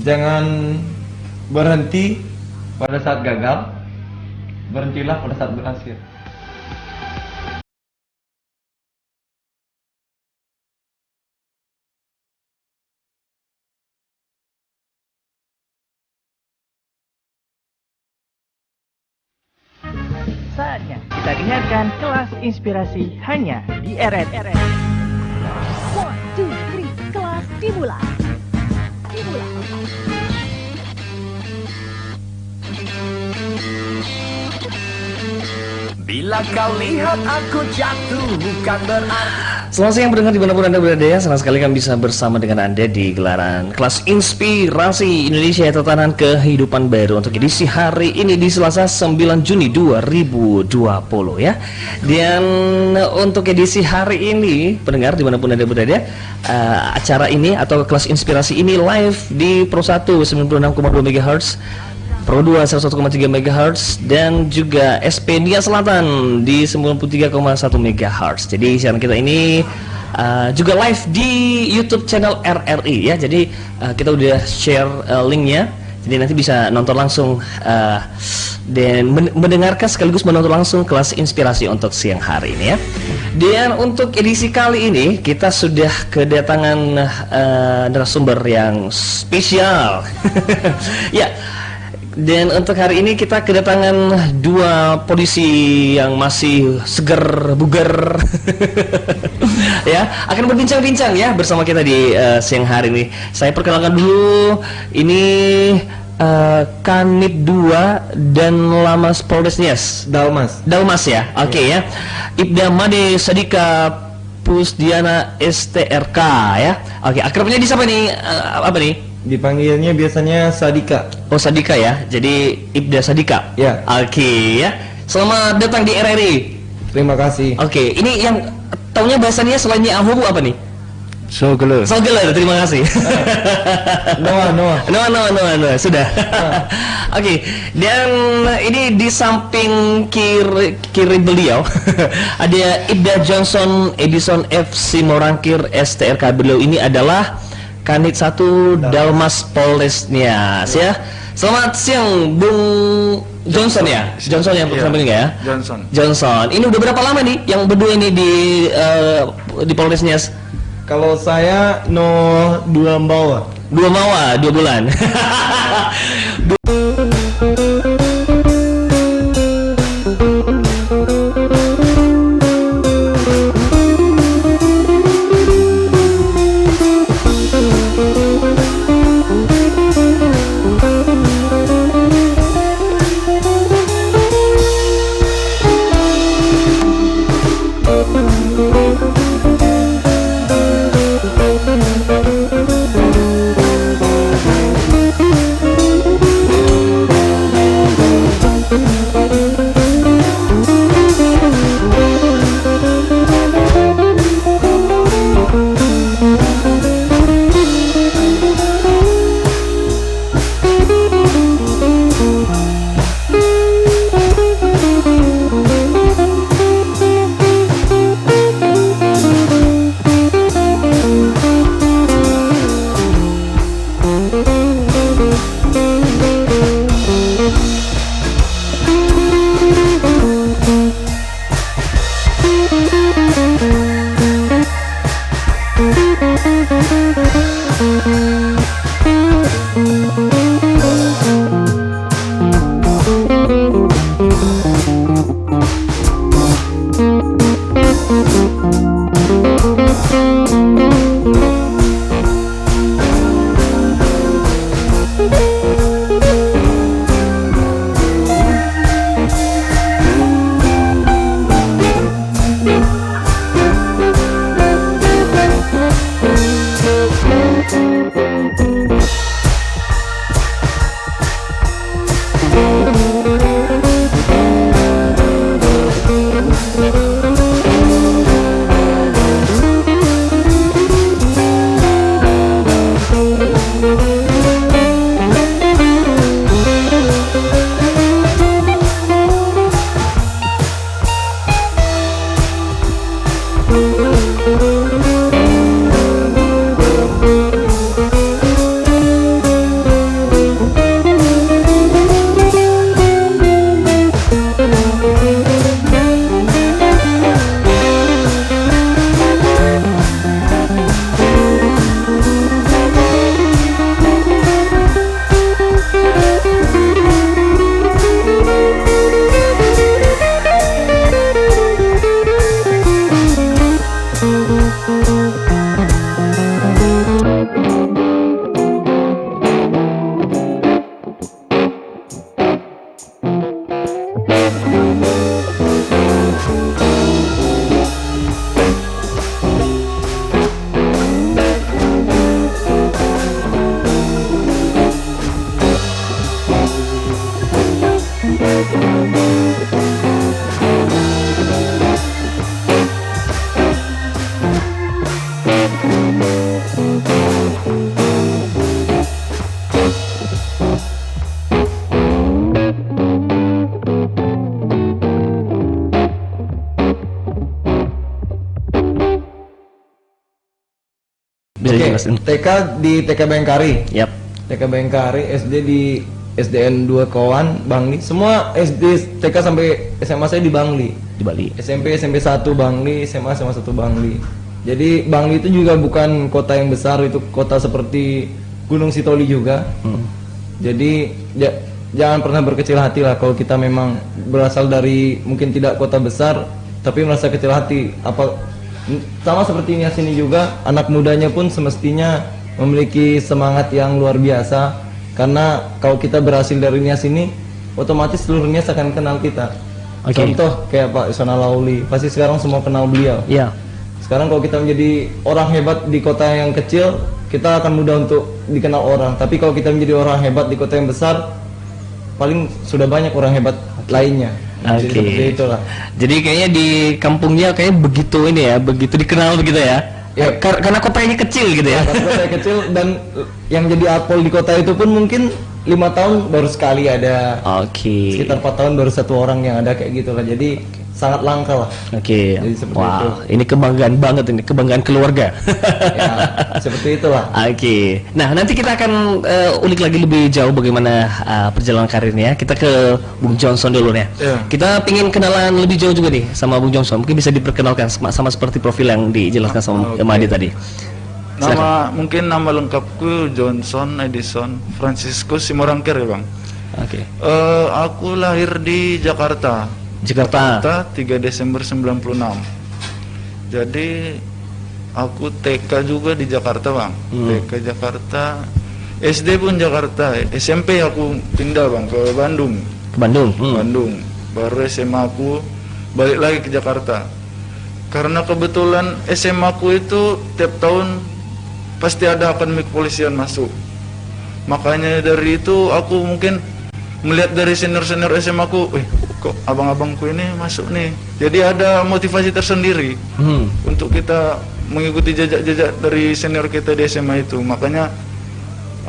Jangan berhenti pada saat gagal, berhentilah pada saat berhasil. Saatnya kita dengarkan kelas inspirasi hanya di RN. 1, 2, 3, kelas dimulai. Bila kau lihat aku jatuh bukan berarti. Selamat siang pendengar dimanapun Anda berada ya. Senang sekali kami bisa bersama dengan Anda di gelaran kelas inspirasi Indonesia Tatanan Kehidupan Baru untuk edisi hari ini di Selasa 9 Juni 2020 ya. Dan untuk edisi hari ini pendengar dimanapun Anda berada, acara ini atau kelas inspirasi ini live di Pro 1 96,2 MHz, Pro 2 101,3 MHz, dan juga SP Nia Selatan di 93,1 MHz. Jadi siaran kita ini juga live di YouTube channel RRI ya. Jadi kita udah share linknya. Jadi nanti bisa nonton langsung dan mendengarkan sekaligus menonton langsung kelas inspirasi untuk siang hari ini ya. Dan untuk edisi kali ini kita sudah kedatangan narasumber yang spesial. Ya. Dan untuk hari ini kita kedatangan dua polisi yang masih seger bugar ya, akan berbincang-bincang ya bersama kita di siang hari ini. Saya perkenalkan dulu, ini Kanit 2 dan Lamas Polres Nias Dalmas ya, oke ya. Ibda Made Sadika Pusdiana STRK ya, oke. Akrabnya di siapa nih, apa nih? Dipanggilnya biasanya Sadika. Oh Sadika ya, jadi Ibda Sadika. Ya. Oke ya. Selamat datang di RRI. Terima kasih. Oke, ini yang taunya bahasanya selainnya Ahobu apa nih? Sogeler. Terima kasih. Noah. Sudah. Oke, dan ini di samping kiri beliau ada Ibda Johnson Edison FC Morangkir STRK. Beliau ini adalah Kanit 1 Dalmas Polres Nias ya. Selamat siang Bung Johnson ya. Johnson yang bersama ini ya. Johnson. Ini udah berapa lama nih yang berdua ini di Polres Nias? Kalau saya 2 Mawa. 2 bulan. kelas ini. TK di TK Bengkari. Yap. TK Bengkari, SD di SDN 2 Kawan, Bangli. Semua SD, TK sampai SMA saya di Bangli. Di Bali. SMP 1 Bangli, SMA 1 Bangli. Jadi Bangli itu juga bukan kota yang besar, itu kota seperti Gunung Sitoli juga. Jadi jangan pernah berkecil hati lah kalau kita memang berasal dari mungkin tidak kota besar tapi merasa kecil hati. Sama seperti Nias ini juga, anak mudanya pun semestinya memiliki semangat yang luar biasa, karena kalau kita berhasil dari Nias ini otomatis seluruh Nias akan kenal kita. Contoh kayak Pak Isona Lauli, pasti sekarang semua kenal beliau. Iya. Sekarang kalau kita menjadi orang hebat di kota yang kecil, kita akan mudah untuk dikenal orang. Tapi kalau kita menjadi orang hebat di kota yang besar, paling sudah banyak orang hebat lainnya. Jadi seperti itulah. Jadi kayaknya di kampungnya kayaknya begitu ini ya, begitu dikenal begitu ya. Ya. Karena kotanya kecil gitu ya. Karena kota kecil, dan yang jadi akpol di kota itu pun mungkin 5 tahun baru sekali ada. Sekitar 4 tahun baru 1 orang yang ada kayak gitulah. Jadi sangat langka lah. Jadi seperti itu. Ini kebanggaan banget, ini kebanggaan keluarga. Ya, seperti itulah. Nah, nanti kita akan ulik lagi lebih jauh bagaimana perjalanan karirnya. Kita ke Bung Johnson dulu nih. Kita pingin kenalan lebih jauh juga nih sama Bung Johnson. Mungkin bisa diperkenalkan sama seperti profil yang dijelaskan sama Madi tadi. Mungkin nama lengkapku Johnson Edison Francisco Simorangkir ya Bang. Aku lahir di Jakarta 3 Desember 96. Jadi aku TK juga di Jakarta Bang. TK Jakarta, SD pun Jakarta, SMP aku pindah Bang ke Bandung. Bandung. Baru SMA aku balik lagi ke Jakarta. Karena kebetulan SMA aku itu tiap tahun pasti ada akademi kepolisian masuk. Makanya dari itu aku mungkin melihat dari senior-senior SMA aku, kok abang-abangku ini masuk nih. Jadi ada motivasi tersendiri untuk kita mengikuti jejak-jejak dari senior kita di SMA itu. Makanya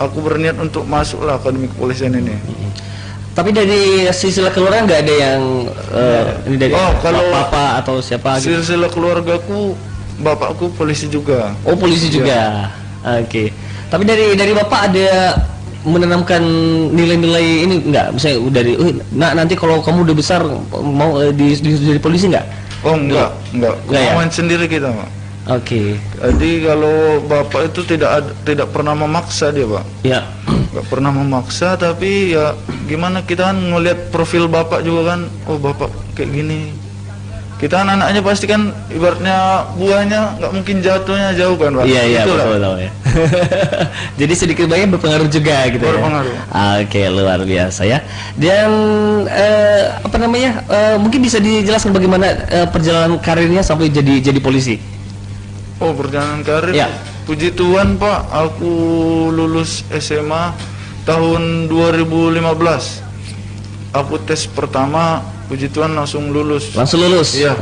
aku berniat untuk masuklah akademi kepolisian ini. Tapi dari silsilah keluarga nggak ada yang ini dari kalau papa atau siapa gitu? Silsilah keluargaku, bapakku polisi juga. Oh, polisi juga. Tapi dari bapak ada menanamkan nilai-nilai ini enggak? Misalnya dari nanti kalau kamu udah besar mau jadi polisi enggak? Oh, enggak. Kemauan sendiri kita, Pak. Jadi kalau bapak itu tidak pernah memaksa dia, Pak. Iya. Enggak pernah memaksa, tapi ya gimana, kita kan ngelihat profil bapak juga kan, oh bapak kayak gini. Kita anak-anaknya pasti kan ibaratnya buahnya nggak mungkin jatuhnya jauh kan Pak? Iya betul ya. Jadi sedikit banyak berpengaruh juga gitu. Berpengaruh. Luar biasa ya. Dan mungkin bisa dijelaskan bagaimana perjalanan karirnya sampai jadi polisi? Oh, perjalanan karir. Ya. Puji Tuhan Pak, aku lulus SMA tahun 2015. Aku tes pertama, puji Tuhan langsung lulus. Iya.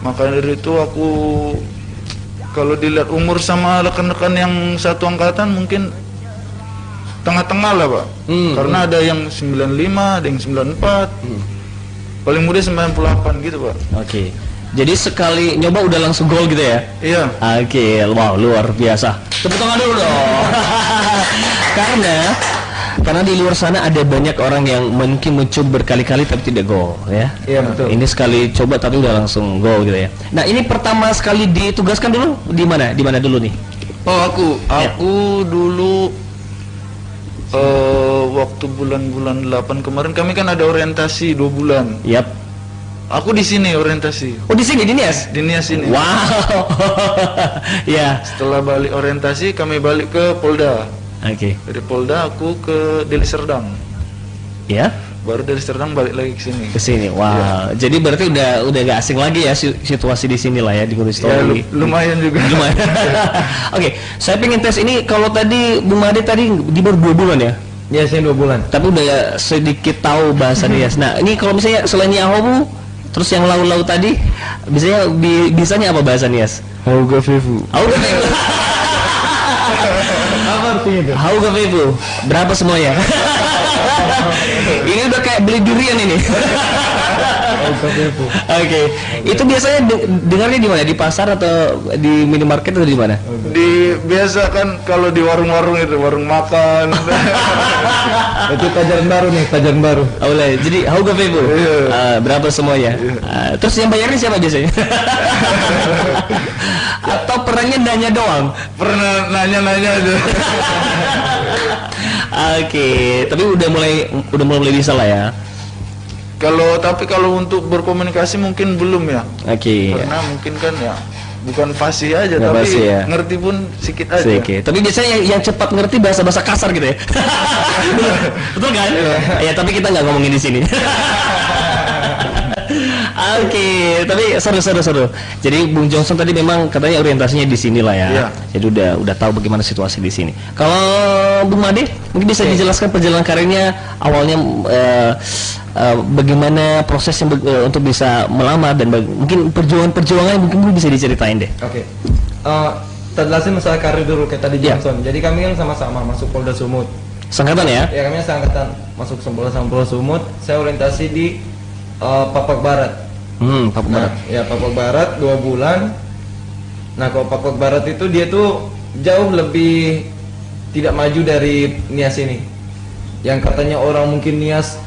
Maka dari itu aku, kalau dilihat umur sama rekan-rekan yang satu angkatan mungkin tengah-tengah lah Pak. Karena ada yang 95, ada yang 94. Paling muda 98 gitu Pak. Jadi sekali nyoba udah langsung gol gitu ya? Iya. Wow, luar biasa. Tepuk tangan dulu dong. Karena di luar sana ada banyak orang yang mungkin mencoba berkali-kali tapi tidak gol ya. Iya betul. Ini sekali coba tapi udah langsung gol gitu ya. Nah, ini pertama sekali ditugaskan dulu di mana? Di mana dulu nih? Oh, aku dulu waktu bulan-bulan 8 kemarin kami kan ada orientasi 2 bulan. Yap. Aku di sini orientasi. Oh, di sini di Nias? Di Nias ini. Wow. Ya. Setelah balik orientasi kami balik ke Polda. Dari Polda aku ke Deli Serdang. Ya. Baru dari Serdang balik lagi ke sini. Ke sini. Wow. Ya. Jadi berarti udah gak asing lagi ya situasi di sini lah ya di Gunung Sitoli. Ya, lumayan juga. Lumayan. Saya pengen tes ini, kalau tadi Bung Made tadi di baru 2 bulan ya? Ya, saya 2 bulan. Tapi udah sedikit tahu bahasa Nias. Nah, ini kalau misalnya selain Yahobu, terus yang lau-lau tadi, bisanya apa bahasa Nias? Hauga Fevu. Hauga Fevu. Apa artinya itu? Hauga Fevu. Berapa semuanya? Ini udah kayak beli durian ini. Hauka Beppo. Oke. Itu biasanya dengarnya di mana? Di pasar atau di minimarket atau di mana? Di biasa kan kalau di warung-warung itu, warung makan. Itu pelajaran baru nih, pelajaran baru. Oleh. Jadi Hauka Beppo. Berapa semuanya? Terus yang bayarnya siapa biasanya? Atau perannya nanya doang? Pernah nanya-nanya aja. Oke, tapi udah mulai bisa lah ya. Tapi kalau untuk berkomunikasi mungkin belum ya. Oke. Karena mungkin kan ya bukan fasih aja, Nggak tapi fasih ya. ngerti pun sedikit aja. Oke. Tapi biasanya yang cepat ngerti bahasa kasar gitu ya. Betul kan? Ya, tapi kita nggak ngomongin di sini. Oke, tapi seru. Jadi Bung Johnson tadi memang katanya orientasinya di sini lah ya. Iya. Jadi udah tahu bagaimana situasi di sini. Kalau Bung Made mungkin bisa dijelaskan perjalanan karirnya awalnya bagaimana prosesnya untuk bisa melamar dan mungkin perjuangannya mungkin bisa diceritain deh. Oke. Kita jelasin masalah karir dulu kayak tadi Iya. Johnson. Jadi kami kan sama-sama masuk Polda Sumut. Sangkatan ya? Ya kami seangkatan masuk Polda Sumut. Saya orientasi di Papak Barat. Papua Nah, Barat. ya Papua Barat 2 bulan. Nah, kalau Papua Barat itu dia tuh jauh lebih tidak maju dari Nias ini. Yang katanya orang mungkin Nias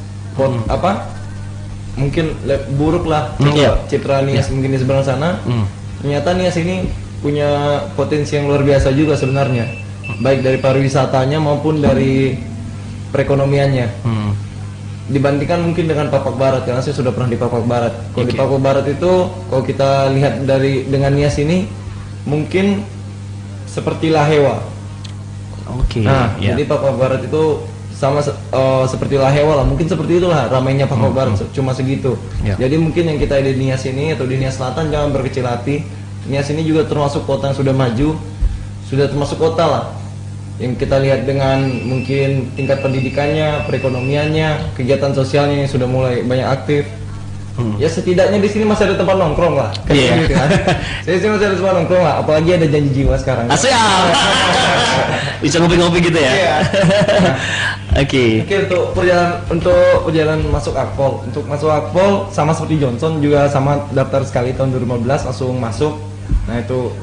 mungkin buruk lah Iya. citra Nias mungkin di seberang sana. Ternyata Nias ini punya potensi yang luar biasa juga sebenarnya. Baik dari pariwisatanya maupun dari perekonomiannya. Dibandingkan mungkin dengan Papak Barat, karena saya sudah pernah di Papak Barat. Kalau di Papak Barat itu kalau kita lihat dengan Nias ini mungkin seperti Lahewa. Oke. Nah, Ya. jadi Papak Barat itu sama seperti Lahewa lah, mungkin seperti itulah ramainya Papak Barat, cuma segitu. Ya. Jadi mungkin yang kita di Nias ini atau di Nias Selatan jangan berkecil hati. Nias ini juga termasuk kota yang sudah maju, sudah termasuk kota lah. Yang kita lihat dengan mungkin tingkat pendidikannya, perekonomiannya, kegiatan sosialnya yang sudah mulai banyak aktif. Ya setidaknya di sini masih ada tempat nongkrong lah. Iya. Gitu kan. Di sini masih ada tempat nongkrong lah, apalagi ada Janji Jiwa sekarang. Asyik. Bisa ngopi-ngopi gitu ya. Iya. Oke. Oke, untuk perjalanan masuk Akpol. Untuk masuk Akpol sama seperti Johnson juga sama daftar sekali tahun 2015 langsung masuk. Nah, itu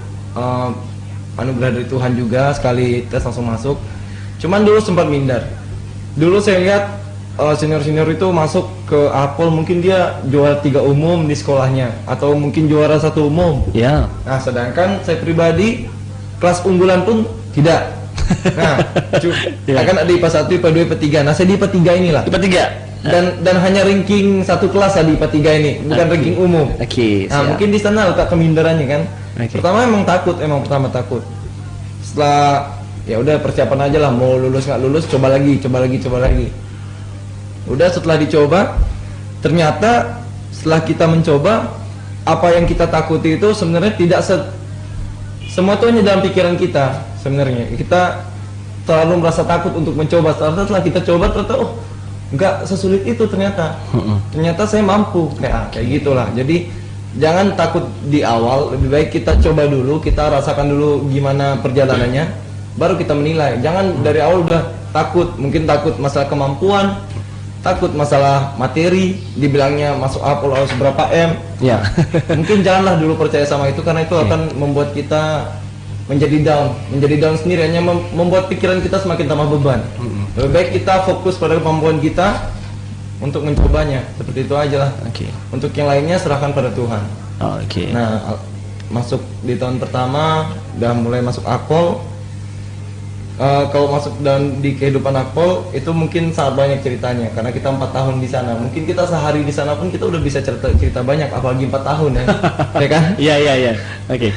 anugerah dari Tuhan juga, sekali tes langsung masuk. Cuman dulu sempat minder. Dulu saya lihat senior-senior itu masuk ke Akpol, mungkin dia juara 3 umum di sekolahnya atau mungkin juara 1 umum. Ya. Nah, sedangkan saya pribadi kelas unggulan pun tidak. Nah, akan ada IPA 1, IPA 2, IPA 3. Nah, saya di IPA 3 inilah. IPA 3. Dan hanya ranking satu kelas lah di IPA 3 ini, bukan ranking umum. Oke. Nah, mungkin di sana letak keminderannya kan. Oke. Pertama pertama takut. Setelah ya udah persiapan aja lah, mau lulus nggak lulus, coba lagi. Udah setelah dicoba, ternyata setelah kita mencoba, apa yang kita takuti itu sebenarnya tidak semua itu hanya dalam pikiran kita sebenarnya. Kita terlalu merasa takut untuk mencoba. Setelah kita coba ternyata nggak sesulit itu ternyata. Ternyata saya mampu kayak gitulah. Jadi jangan takut di awal, lebih baik kita coba dulu, kita rasakan dulu gimana perjalanannya, baru kita menilai. Jangan dari awal udah takut, mungkin takut masalah kemampuan, takut masalah materi, dibilangnya masuk Akpol harus berapa M. Ya. Mungkin janganlah dulu percaya sama itu, karena itu akan membuat kita menjadi down sendiri, hanya membuat pikiran kita semakin tambah beban. Lebih baik kita fokus pada kemampuan kita untuk mencobanya, seperti itu aja lah. Oke. Untuk yang lainnya serahkan pada Tuhan. Oke. Nah, masuk di tahun pertama, udah mulai masuk Akpol. Kalau masuk dan di kehidupan Akpol itu mungkin sangat banyak ceritanya, karena kita 4 tahun di sana. Mungkin kita sehari di sana pun kita udah bisa cerita banyak, apalagi 4 tahun ya, ya kan? Iya. Oke.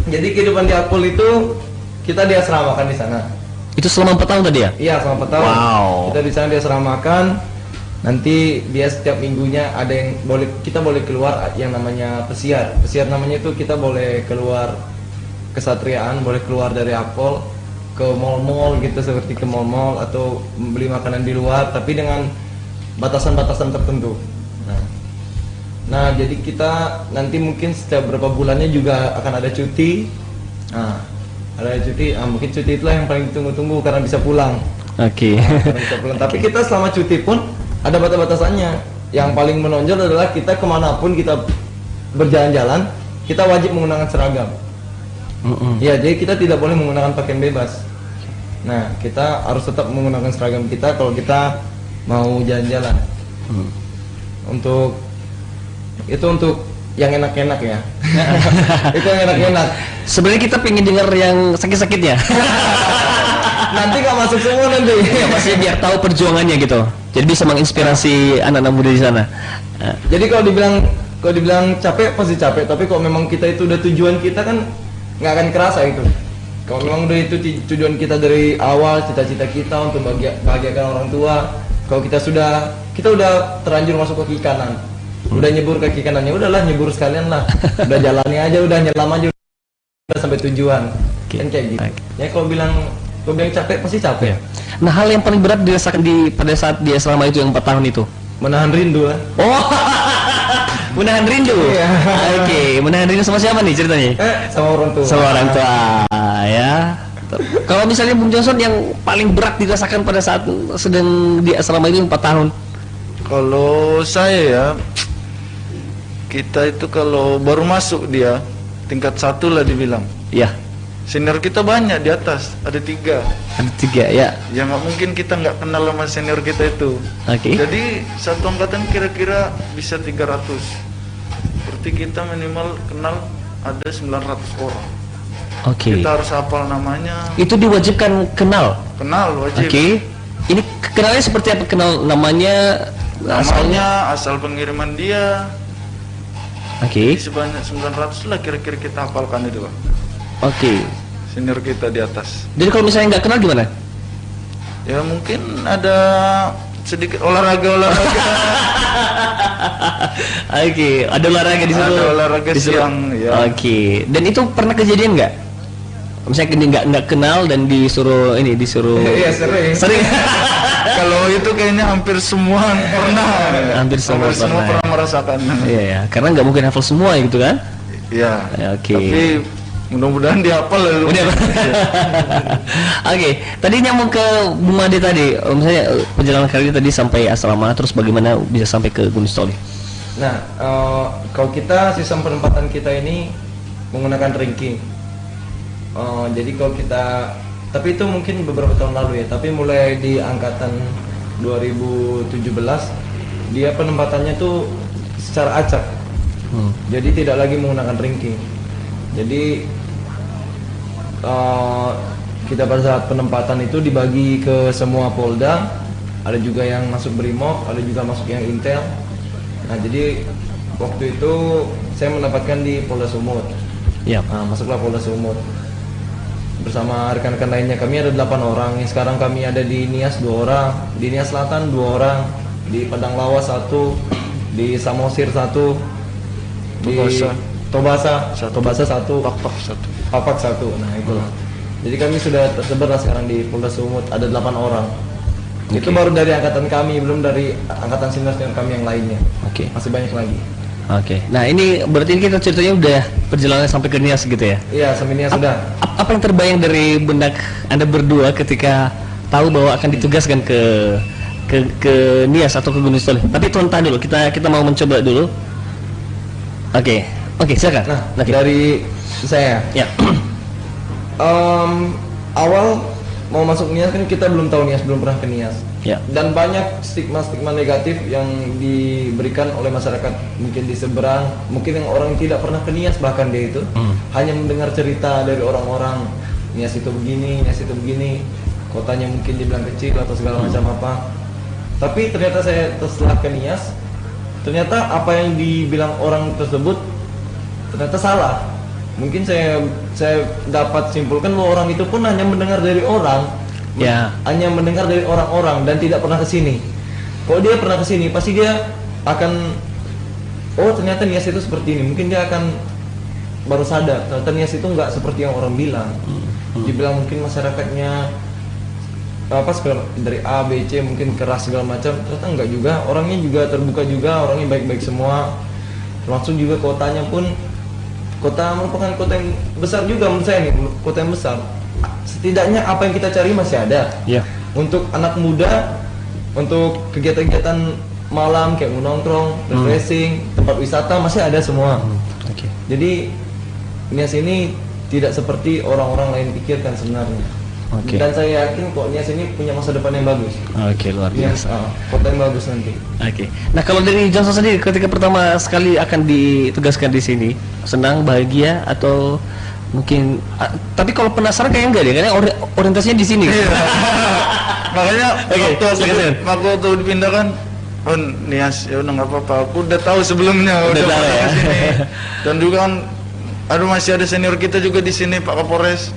Jadi kehidupan di Akpol itu kita diasramakan di sana. Itu selama 4 tahun tadi ya? Iya, selama 4 tahun. Wow. Kita di sana diasramakan. Nanti dia setiap minggunya ada yang kita boleh keluar yang namanya pesiar. Pesiar namanya itu kita boleh keluar kesatriaan, boleh keluar dari Akpol ke mall-mall gitu, seperti ke mall-mall atau beli makanan di luar, tapi dengan batasan-batasan tertentu. Nah, jadi kita nanti mungkin setiap berapa bulannya juga akan ada cuti. Nah, ada cuti, mungkin cuti itulah yang paling ditunggu-tunggu karena bisa pulang. Oke. Karena bisa pulang. Tapi kita selama cuti pun ada batas-batasannya. yang paling menonjol adalah kita kemanapun kita berjalan-jalan, kita wajib menggunakan seragam. Ya, jadi kita tidak boleh menggunakan pakaian bebas. Nah, kita harus tetap menggunakan seragam kita kalau kita mau jalan-jalan. Untuk yang enak-enak ya. Itu yang enak-enak. Sebenarnya kita pengen dengar yang sakit-sakitnya. Nanti nggak masuk semua nanti. Ya, maksudnya biar tahu perjuangannya gitu. Jadi bisa menginspirasi anak-anak muda di sana. Jadi kalau dibilang capek pasti capek, tapi kalau memang kita itu udah tujuan kita kan nggak akan kerasa itu. Kalau memang udah itu tujuan kita dari awal, cita-cita kita untuk bahagiakan orang tua. Kalau kita udah terlanjur masuk ke kaki kanan, udah nyebur kaki kanannya, udahlah nyebur sekalian lah. Udah jalannya aja, udah nyelam aja, udah sampai tujuan. Kan kayak gitu. Ya kalau bilang capek pasti capek. Nah, hal yang paling berat dirasakan pada saat di asrama itu yang 4 tahun itu? Menahan rindu lah. Oh, menahan rindu. Iya. Oke, menahan rindu sama siapa nih ceritanya? Sama orang tua. Sama orang tua, ya. Kalau misalnya Bung Johnson yang paling berat dirasakan pada saat sedang di asrama itu 4 tahun? Kalau saya ya, kita itu kalau baru masuk dia tingkat 1 lah dibilang. Ya. Senior kita banyak di atas, ada 3. Ada 3 ya. Ya nggak mungkin kita nggak kenal sama senior kita itu. Oke. Jadi satu angkatan kira-kira bisa 300. Berarti kita minimal kenal ada 900 orang. Oke. Kita harus hafal namanya. Itu diwajibkan kenal. Kenal wajib. Oke. Ini kenalnya seperti apa? Kenal namanya, asalnya? Namanya, asal pengiriman dia. Oke. Sebanyak 900 lah kira-kira kita hafalkan itu, Pak. Oke. Senior kita di atas. Jadi kalau misalnya nggak kenal gimana? Ya mungkin ada sedikit olahraga. Oke, ada olahraga di situ. Ada olahraga siang, ya. Oke. Dan itu pernah kejadian nggak? Misalnya nggak kenal dan disuruh. Iya, sering. Kalau itu kayaknya hampir semua pernah. Hampir semua pernah merasakan. Iya ya, karena nggak mungkin hafal semua gitu kan? Iya. Oke. Tapi mudah-mudahan dihafal lalu. Oke, tadi nyambung ke Bung Made tadi, misalnya perjalanan karir tadi sampai asrama, terus bagaimana bisa sampai ke Gunung Sitoli? Nah, kalau kita sistem penempatan kita ini menggunakan ranking. Jadi kalau kita, tapi itu mungkin beberapa tahun lalu ya, tapi mulai di angkatan 2017 dia penempatannya tuh secara acak. Jadi tidak lagi menggunakan ranking. Jadi kita pada saat penempatan itu dibagi ke semua polda, ada juga yang masuk Brimob, ada juga masuk yang Intel. Nah, jadi waktu itu saya mendapatkan di Polda Sumut. Iya. Masuklah Polda Sumut bersama rekan-rekan lainnya. Kami ada 8 orang. Yang sekarang kami ada di Nias 2 orang, di Nias Selatan 2 orang, di Padang Lawas 1, di Samosir 1, di Tobasa 1, Papak 1. Nah, itulah. Jadi kami sudah tersebar lah sekarang di Polda Sumut, ada 8 orang. Itu baru dari angkatan kami, belum dari angkatan senior-senior kami yang lainnya. Oke. Masih banyak lagi. Oke. Nah, ini berarti kita ceritanya udah perjalanan sampai ke Nias gitu ya? Iya, sampai Nias sudah. Apa yang terbayang dari benak Anda berdua ketika tahu bahwa akan ditugaskan ke Nias atau ke Gunung Sitoli? Tapi tahan dulu, kita mau mencoba dulu. Oke, silakan. Nah, Oke. dari saya. Ya. Awal mau masuk Nias kan kita belum tahu Nias, belum pernah ke Nias. Ya. Dan banyak stigma-stigma negatif yang diberikan oleh masyarakat mungkin di seberang, mungkin yang orang tidak pernah ke Nias bahkan dia itu hanya mendengar cerita dari orang-orang Nias itu begini, Nias itu begini, kotanya mungkin dibilang kecil atau segala macam apa. Tapi ternyata saya setelah ke Nias, ternyata apa yang dibilang orang tersebut ternyata salah. Mungkin saya dapat simpulkan bahwa orang itu pun hanya mendengar dari orang, hanya mendengar dari orang-orang dan tidak pernah ke sini. Kalau dia pernah ke sini, pasti dia akan, oh ternyata Nias itu seperti ini. Mungkin dia akan baru sadar, ternyata Nias itu nggak seperti yang orang bilang. Dibilang mungkin masyarakatnya dari A, B, C mungkin keras segala macam, ternyata enggak juga. Orangnya juga terbuka juga, orangnya baik-baik semua. Termasuk juga kotanya pun. Kota merupakan kota yang besar juga menurut saya nih, kota yang besar. Setidaknya apa yang kita cari masih ada. Ya. Untuk anak muda, untuk kegiatan-kegiatan malam kayak mau nongkrong, refreshing, tempat wisata masih ada semua. Oke. Jadi Nias ini tidak seperti orang-orang lain pikirkan sebenarnya. Oke. Dan saya yakin kok Nias ini punya masa depan yang bagus. Oke, luar Nias, biasa. kota yang bagus nanti. Oke. Nah, kalau dari Johnson sendiri ketika pertama sekali akan ditugaskan di sini, senang, bahagia atau mungkin tapi kalau penasaran kayaknya enggak deh, karena orientasinya di sini. Makanya Oke, silakan. waktu dipindahkan, oh Nias, ya udah nggak apa-apa. Aku udah tahu sebelumnya, Udah tahu pernah ya. kesini. Dan juga kan, aduh masih ada senior kita juga di sini, Pak Kapolres.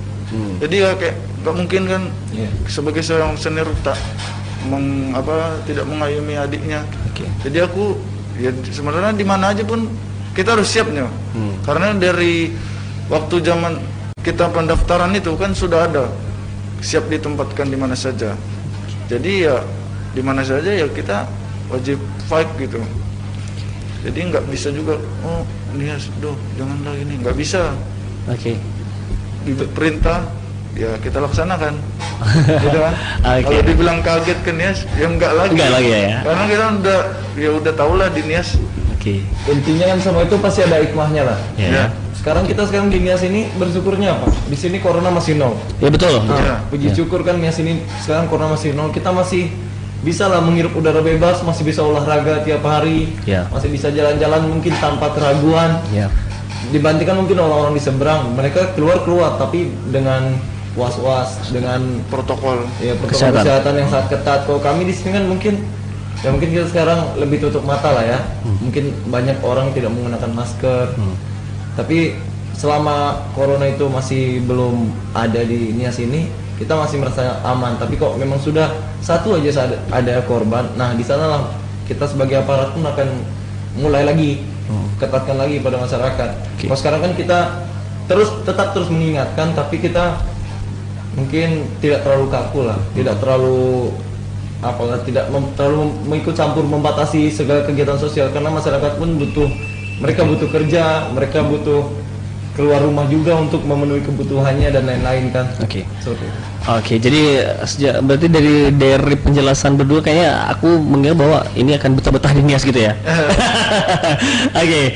Jadi ya kayak nggak mungkin kan, Iya. sebagai seorang senior tidak mengayomi adiknya. Oke. Jadi aku ya sebenarnya di mana aja pun kita harus siapnya. Karena dari waktu zaman kita pendaftaran itu kan sudah ada siap ditempatkan di mana saja. Jadi ya di mana saja ya kita wajib fight gitu. Jadi nggak bisa juga, oh Nias, janganlah ini, nggak bisa. Oke. Perintah ya kita laksanakan. Gitu kan? Oke. Kalau dibilang kaget ke Nias, ya enggak lagi. Enggak lagi ya. Karena kita udah tahu lah di Nias. Oke. Intinya kan semua itu pasti ada hikmahnya lah. Ya. Sekarang di Nias ini bersyukurnya apa? Di sini corona masih nol. Ya betul. Nah, Iya. puji syukur kan Nias ini sekarang corona masih nol. Kita masih bisa lah menghirup udara bebas, masih bisa olahraga tiap hari, Ya. masih bisa jalan-jalan mungkin tanpa keraguan. Ya. Dibandingkan mungkin orang-orang di seberang, mereka keluar tapi dengan was-was, dengan Protokol. ya protokol Kesehatan. kesehatan yang sangat ketat. Kalau kami di sini kan mungkin kita sekarang lebih tutup mata lah ya. Mungkin banyak orang tidak menggunakan masker. Tapi selama corona itu masih belum ada di Nias ini, kita masih merasa aman. Tapi kok memang sudah satu aja ada korban, nah di sanalah kita sebagai aparat pun akan mulai lagi ketatkan lagi pada masyarakat. Kalau sekarang kan kita tetap terus mengingatkan, tapi kita mungkin tidak terlalu kaku lah, tidak terlalu terlalu mengikut campur membatasi segala kegiatan sosial, karena masyarakat pun mereka butuh kerja, mereka butuh keluar rumah juga untuk memenuhi kebutuhannya dan lain-lain kan. Oke. Seperti itu. Oke, jadi berarti dari penjelasan berdua kayaknya aku mengira bahwa ini akan betah-betah di Nias gitu ya. Oke.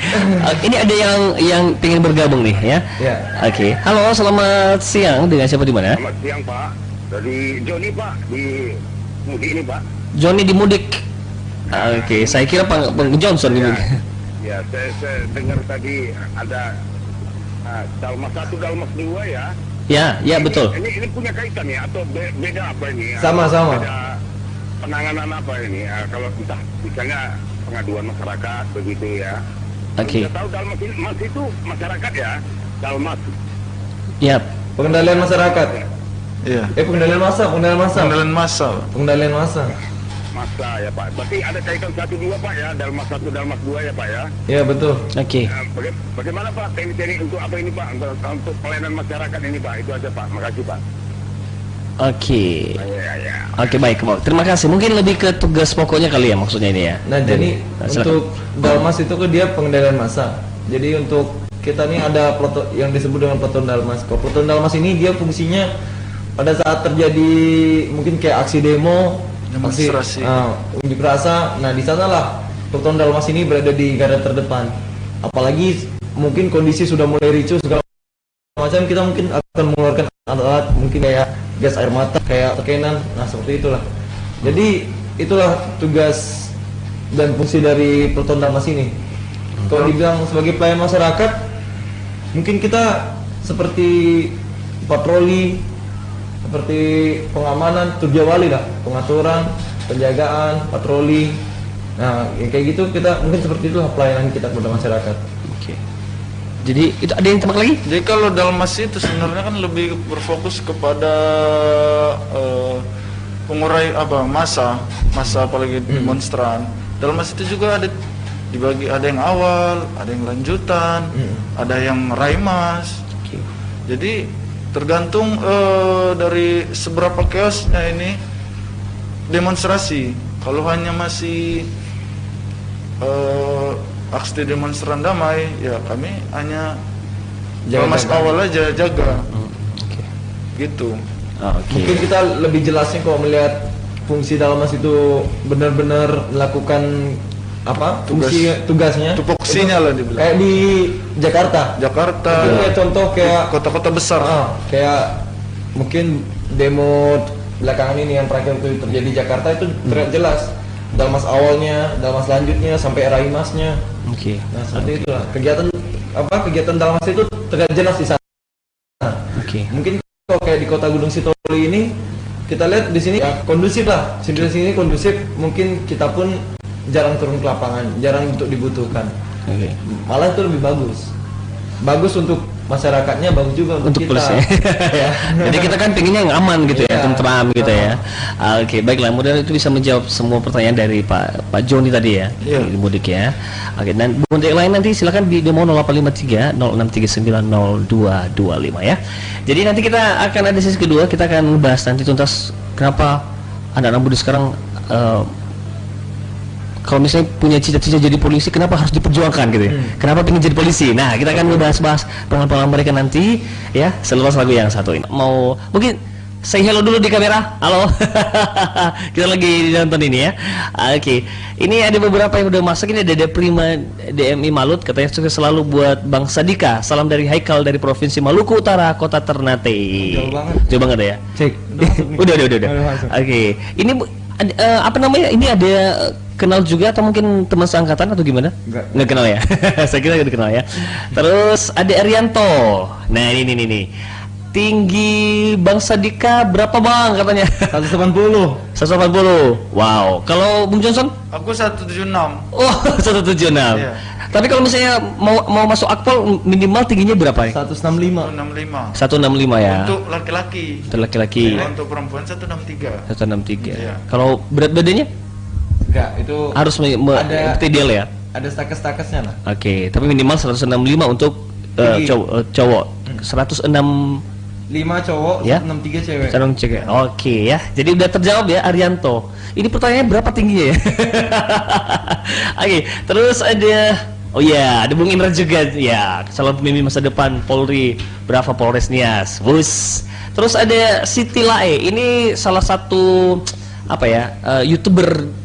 Ini ada yang pengen bergabung nih ya. Ya. Oke. Halo, selamat siang. Dengan siapa di mana? Selamat siang Pak, dari Joni Pak di Mudik ini Pak. Joni di Mudik. Oke, saya kira Pak Johnson di Mudik. Ya, saya dengar tadi ada Dalmas 1, Dalmas 2 ya. Ya betul. Ini punya kaitan ya atau beda apa ini? Sama-sama. Beda penanganan apa ini? Kalau entah misalnya pengaduan masyarakat begitu ya. Oke. Saya tahu Dalmas itu masyarakat ya. Dalmas. Ya. Pengendalian masyarakat. Iya. Pengendalian massa. Pengendalian massa. Pengendalian massa. Masa ya Pak. Berarti ada kaitan 1-2 Pak ya. Dalmas 1, Dalmas 2 ya Pak ya. Ya betul. Oke. Bagaimana Pak teknik-teknik untuk apa ini Pak, untuk pelayanan masyarakat ini Pak, itu aja Pak, makasih Pak. Oke. Ya. Oke, baik Pak. Terima kasih. Mungkin lebih ke tugas pokoknya kali ya maksudnya ini ya. Nah jadi silakan. untuk Dalmas itu kan dia pengendalian massa. Jadi untuk kita nih ada yang disebut dengan Peleton Dalmas. Kalau Peleton Dalmas ini dia fungsinya pada saat terjadi mungkin kayak aksi demo, Demonstrasi. unjuk rasa. Nah di sanalah Peleton Dalmas ini berada di garda terdepan. Apalagi mungkin kondisi sudah mulai ricuh segala macam, kita mungkin akan mengeluarkan alat mungkin kayak gas air mata, kayak tekenan. Nah seperti itulah. Jadi itulah tugas dan fungsi dari Peleton Dalmas ini. Kalau dibilang sebagai pelayan masyarakat, mungkin kita seperti patroli, seperti pengamanan, turjawali lah, pengaturan, penjagaan, patroli. Nah, kayak gitu kita mungkin seperti itulah pelayanan kita kepada masyarakat. Oke. Jadi itu ada yang tebak lagi? Jadi kalau Dalmas itu sebenarnya kan lebih berfokus kepada pengurai massa apalagi demonstran. Dalmas itu juga ada yang awal, ada yang lanjutan, ada yang raimas. Jadi tergantung dari seberapa chaosnya ini demonstrasi. Kalau hanya masih aksi demonstran damai, ya kami hanya Dalmas awal aja jaga. Gitu. Oke. Mungkin kita lebih jelasnya kalau melihat fungsi Dalmas itu benar-benar melakukan apa fungsi tugasnya, tupoksinya lah dibilang. kayak di Jakarta. Mungkin kayak contoh kayak kota-kota besar. Kayak mungkin demo belakangan ini yang terakhir itu terjadi di Jakarta itu terlihat jelas Dalmas awalnya, Dalmas lanjutnya sampai Raimasnya. Oke. Nah seperti itulah kegiatan Dalmas itu terlihat jelas di sana. Oke. Mungkin kalau kayak di kota Gunung Sitoli ini kita lihat di sini ya, kondusif lah, di sini kondusif. Mungkin kita pun jarang turun ke lapangan, jarang untuk dibutuhkan. Oke. Malah itu lebih bagus untuk masyarakatnya, bagus juga untuk kita. Polisi. Ya. Jadi kita kan pinginnya yang aman gitu ya, tentram gitu ya. Oke, baiklah, mudah-mudahan itu bisa menjawab semua pertanyaan dari Pak Joni tadi ya, di mudik ya. Oke, dan mudik lain nanti silakan di demo 0853 0639 0225 ya. Jadi nanti kita akan ada sesi kedua, kita akan membahas nanti tuntas kenapa anak-anak mudik sekarang kalau misalnya punya cita-cita jadi polisi, kenapa harus diperjuangkan gitu ya? Kenapa pengen jadi polisi? Nah, kita akan membahas pengalaman mereka nanti ya, selepas lagu yang satu ini. Mau mungkin say hello dulu di kamera. Halo. Kita lagi nonton ini ya. Oke. Ini ada beberapa yang udah masuk. Ini ada Prima DMI Malut, katanya sukses selalu buat Bang Sadika. Salam dari Haikal dari Provinsi Maluku Utara, Kota Ternate. Jauh banget ya? Cek. Udah. Oke. Ini apa namanya? Ini ada kenal juga atau mungkin teman seangkatan atau gimana? Nggak kenal ya. Saya kira nggak kenal ya. Terus ada Arianto. Nah ini. Tinggi Bang Sadika berapa Bang katanya? 180. Wow. Kalau Bung Johnson? Aku 176. Oh 176. Yeah. Tapi kalau misalnya mau masuk akpol minimal tingginya berapa ya? 165 ya. Untuk laki-laki. Untuk perempuan 163. Yeah. Kalau berat badannya? Enggak, itu harus ada ideal ya. Ada stakes-stakesnya lah. Oke, tapi minimal 165 untuk cowok. 165 cowok, ya? 163 cewek. Oke ya. Jadi udah terjawab ya Arianto. Ini pertanyaannya berapa tingginya ya? Oke, terus ada ada Bung Indra juga ya, calon pemimpin masa depan Polri Brava Polres Nias. Bus. Terus ada Siti Lae. Ini salah satu YouTuber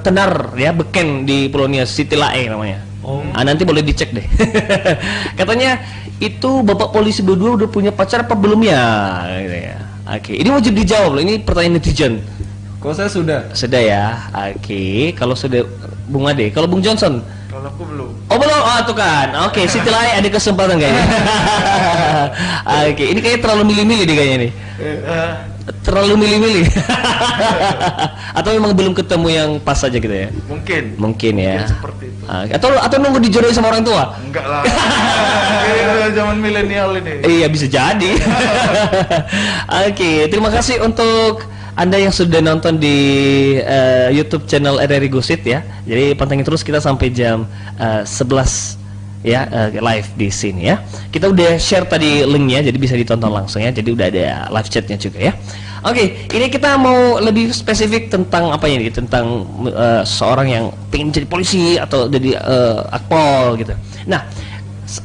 tenar ya, beken di Pulau Nias, Siti Lae namanya. Nanti boleh dicek deh. Katanya itu bapak polisi berdua udah punya pacar apa belum ya? Gitu ya. Oke, ini wajib dijawab loh. Ini pertanyaan netizen. Kalau saya sudah ya. Oke, kalau sudah Bung Ade, kalau Bung Johnson? Kalau aku belum. Oh belum, tuh kan. Oke, Siti Lae ada kesempatan kayaknya. Oke, ini kayaknya terlalu milih-milih deh kayaknya nih. Terlalu milih-milih. Atau memang belum ketemu yang pas saja gitu ya? Mungkin ya. Seperti itu. Atau nunggu dijodohin sama orang tua? Enggak lah. Zaman milenial ini. Iya bisa jadi. Oke, terima kasih untuk Anda yang sudah nonton di YouTube channel RRI Gusit ya. Jadi pantengin terus kita sampai jam 11 ya, live di sini ya. Kita udah share tadi linknya, jadi bisa ditonton langsung ya. Jadi udah ada live chatnya juga ya. Oke, ini kita mau lebih spesifik tentang apa ini? Tentang seorang yang pengen jadi polisi atau jadi akpol gitu. Nah,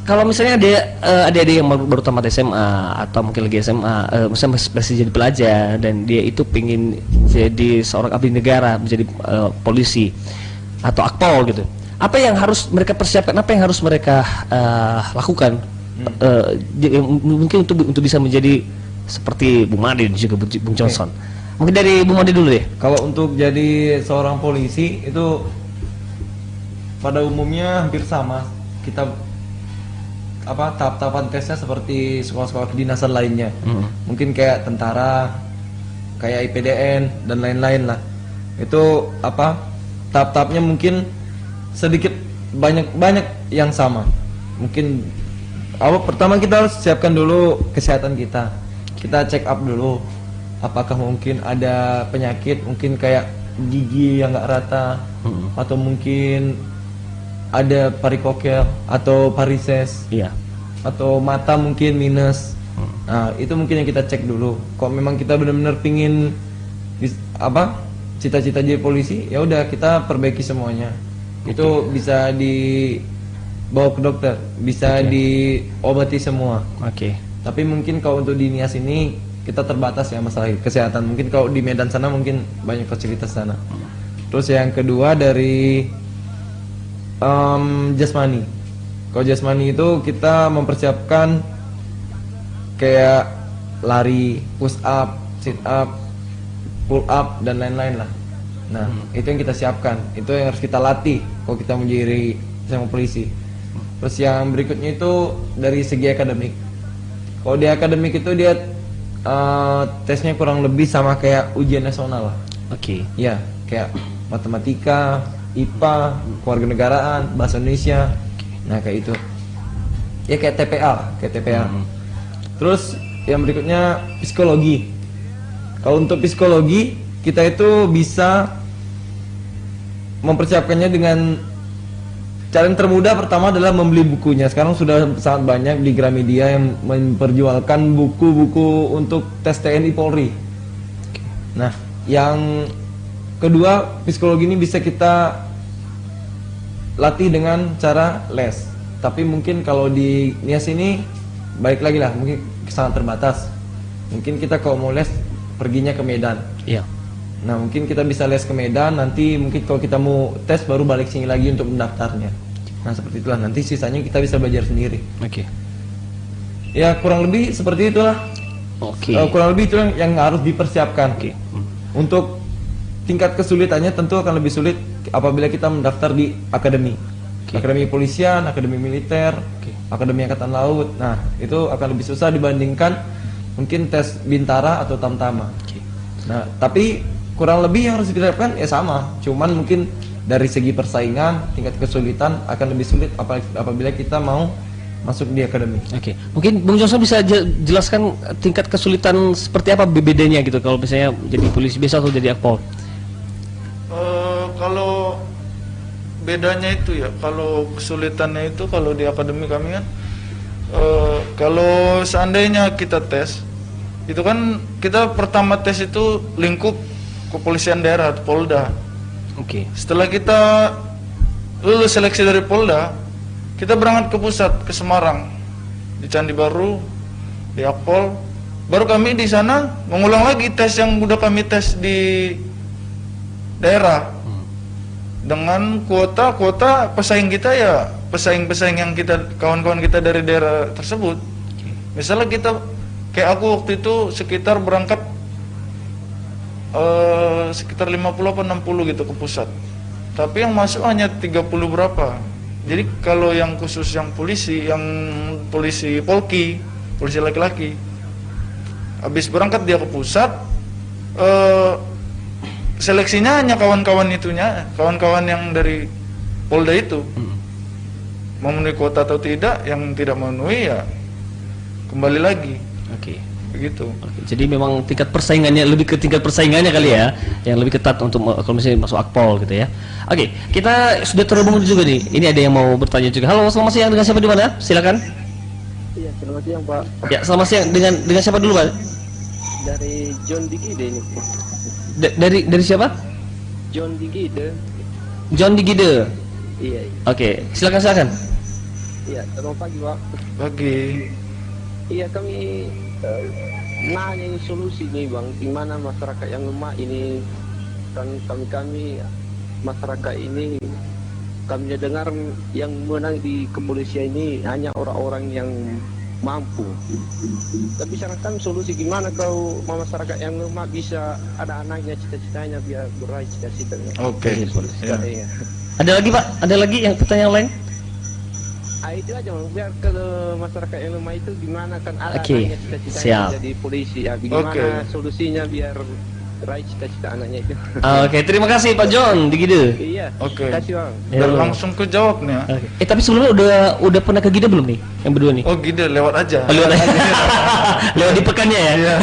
kalau misalnya ada yang baru tamat SMA atau mungkin lagi SMA, misalnya masih jadi pelajar dan dia itu pengen jadi seorang abdi negara, menjadi polisi atau akpol gitu. Apa yang harus mereka persiapkan? Apa yang harus mereka lakukan? Mungkin untuk bisa menjadi seperti Bung Made dan juga Bung Johnson. Mungkin dari Bung Made dulu deh. Kalau untuk jadi seorang polisi itu pada umumnya hampir sama. Kita tahap-tahapan tesnya seperti sekolah-sekolah kedinasan lainnya. Mungkin kayak tentara, kayak IPDN dan lain-lain lah. Itu tahap-tahapnya mungkin sedikit banyak yang sama. Mungkin pertama kita harus siapkan dulu kesehatan kita. Kita check up dulu apakah mungkin ada penyakit, mungkin kayak gigi yang nggak rata, atau mungkin ada parikokel atau varises, atau mata mungkin minus. Nah itu mungkin yang kita cek dulu. Kalau memang kita benar-benar pingin cita-cita jadi polisi, ya udah kita perbaiki semuanya. Itu bisa dibawa ke dokter, bisa diobati semua. Tapi mungkin kalau untuk di Nias ini kita terbatas ya masalah kesehatan. Mungkin kalau di Medan sana mungkin banyak fasilitas sana. Terus yang kedua dari jasmani. Kalau jasmani itu kita mempersiapkan kayak lari, push up, sit up, pull up dan lain-lain lah. Nah, itu yang kita siapkan. Itu yang harus kita latih kalau kita menjadi sama polisi. Terus yang berikutnya itu dari segi akademik. Kalau di akademik itu dia tesnya kurang lebih sama kayak ujian nasional lah. Oke. Ya, kayak matematika, IPA, kewarganegaraan, bahasa Indonesia. Nah, kayak itu. Ya kayak TPA. Terus yang berikutnya psikologi. Kalau untuk psikologi, kita itu bisa mempersiapkannya dengan cara yang termudah. Pertama adalah membeli bukunya. Sekarang sudah sangat banyak di Gramedia yang memperjualkan buku-buku untuk tes TNI Polri. Nah, yang kedua, psikologi ini bisa kita latih dengan cara les. Tapi mungkin kalau di Nias ini balik lagi lah, mungkin sangat terbatas. Mungkin kita kalau mau les perginya ke Medan. Iya. Nah, mungkin kita bisa les ke Medan, nanti mungkin kalau kita mau tes baru balik sini lagi untuk mendaftarnya. Nah, seperti itulah, nanti sisanya kita bisa belajar sendiri. Oke. Ya, kurang lebih seperti itulah. Oke. Kurang lebih itu yang harus dipersiapkan. Oke. Untuk tingkat kesulitannya tentu akan lebih sulit apabila kita mendaftar di akademi. Akademi polisian, akademi militer, akademi angkatan laut. Nah, itu akan lebih susah dibandingkan mungkin tes Bintara atau Tamtama. Nah, tapi kurang lebih yang harus diterapkan ya sama, cuman mungkin dari segi persaingan tingkat kesulitan akan lebih sulit apabila kita mau masuk di akademi. Oke. Mungkin Bung Johnson bisa jelaskan tingkat kesulitan seperti apa bedanya gitu kalau misalnya jadi polisi biasa atau jadi akpol. Kalau bedanya itu ya, kalau kesulitannya itu kalau di akademi kami kan, kalau seandainya kita tes, itu kan kita pertama tes itu lingkup kepolisian daerah, Polda. Oke. Setelah kita lulus seleksi dari Polda, kita berangkat ke pusat, ke Semarang, di Candi Baru, di Akpol. Baru kami di sana mengulang lagi tes yang udah kami tes di daerah. Dengan kuota pesaing kita ya pesaing-pesaing yang kita, kawan-kawan kita dari daerah tersebut. Misalnya kita, kayak aku waktu itu sekitar berangkat sekitar 50 atau 60 gitu ke pusat. Tapi yang masuk hanya 30 berapa. Jadi kalau yang khusus yang polisi Polki, polisi laki-laki, habis berangkat dia ke pusat, seleksinya hanya kawan-kawan yang dari Polda itu. Memenuhi kuota atau tidak, yang tidak memenuhi ya kembali lagi. Oke. Begitu. Jadi memang tingkat persaingannya lebih ke tingkat persaingannya kali ya, yang lebih ketat untuk kalau misalnya masuk akpol gitu ya. Oke, kita sudah terhubung juga nih. Ini ada yang mau bertanya juga. Halo, selamat siang, dengan siapa di mana? Silakan. Iya, selamat siang Pak. Ya, selamat siang, dengan siapa dulu Pak? Dari John Digide ini. Dari siapa? John Digide. John Digide. Iya. Oke, silakan. Iya, selamat pagi Pak. Pagi. Iya, kami nanya ini solusi nih Bang, gimana masyarakat yang lemah ini, kan kami masyarakat ini, kami dengar yang menang di kepolisian ini hanya orang-orang yang mampu. Tapi saran kami solusi gimana kalau masyarakat yang lemah bisa ada anaknya cita-citanya biar meraih cita-citanya. Oke. Ya. Iya. Ada lagi Pak? Ada lagi yang pertanyaan lain? Itu aja Bang, biar ke masyarakat yang lemah itu gimana kan ada Oke, anaknya cita-citanya siap. jadi polisi ya, bagaimana solusinya biar raih cita-cita anaknya itu. Oke, terima kasih Pak John Digide. Iya. Oke. Terima kasih Bang. Dan langsung ke jawab nih ya. Oke. Tapi sebelumnya udah pernah ke Gide belum nih? Yang berdua nih? Oh gitu, lewat aja. Oh, lewat aja. Lewat di pekannya ya? Iya.